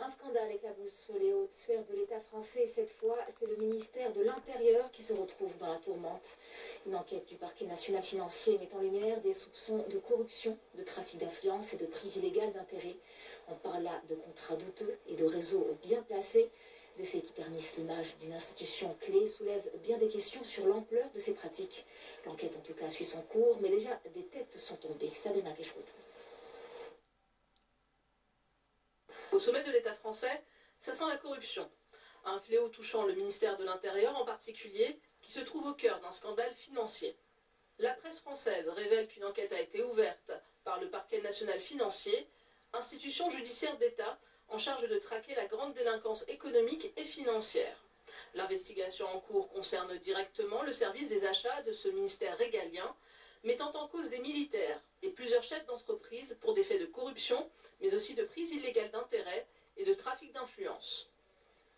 Un scandale éclabousse les hautes sphères de l'État français. Cette fois, c'est le ministère de l'Intérieur qui se retrouve dans la tourmente. Une enquête du parquet national financier met en lumière des soupçons de corruption, de trafic d'influence et de prise illégale d'intérêts. On parle là de contrats douteux et de réseaux bien placés. Des faits qui ternissent l'image d'une institution clé soulèvent bien des questions sur l'ampleur de ces pratiques. L'enquête en tout cas suit son cours, mais déjà des têtes sont tombées. Sabrina Keshwout. Au sommet de l'État français, ça sent la corruption. Un fléau touchant le ministère de l'Intérieur en particulier, qui se trouve au cœur d'un scandale financier. La presse française révèle qu'une enquête a été ouverte par le parquet national financier, institution judiciaire d'État en charge de traquer la grande délinquance économique et financière. L'investigation en cours concerne directement le service des achats de ce ministère régalien, mettant en cause des militaires et plusieurs chefs d'entreprise pour des faits de corruption, mais aussi de prise illégale d'intérêts et de trafic d'influence.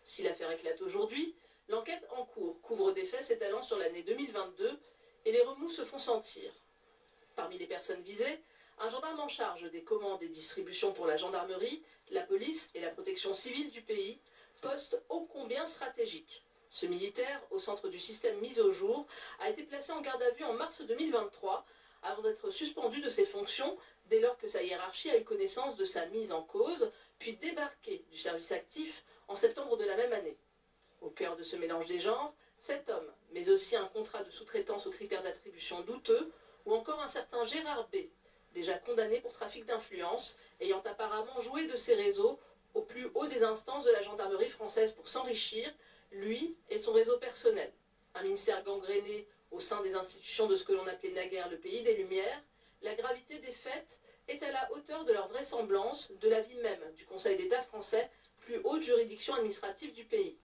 Si l'affaire éclate aujourd'hui, l'enquête en cours couvre des faits s'étalant sur l'année 2022 et les remous se font sentir. Parmi les personnes visées, un gendarme en charge des commandes et distributions pour la gendarmerie, la police et la protection civile du pays, poste ô combien stratégique. Ce militaire, au centre du système mis au jour, a été placé en garde à vue en mars 2023 avant d'être suspendu de ses fonctions dès lors que sa hiérarchie a eu connaissance de sa mise en cause, puis débarqué du service actif en septembre de la même année. Au cœur de ce mélange des genres, cet homme, mais aussi un contrat de sous-traitance aux critères d'attribution douteux, ou encore un certain Gérard B., déjà condamné pour trafic d'influence, ayant apparemment joué de ses réseaux au plus haut des instances de la gendarmerie française pour s'enrichir, lui et son réseau personnel. Un ministère gangréné au sein des institutions de ce que l'on appelait naguère le pays des Lumières, la gravité des faits est à la hauteur de leur vraisemblance de l'avis même du Conseil d'État français, plus haute juridiction administrative du pays.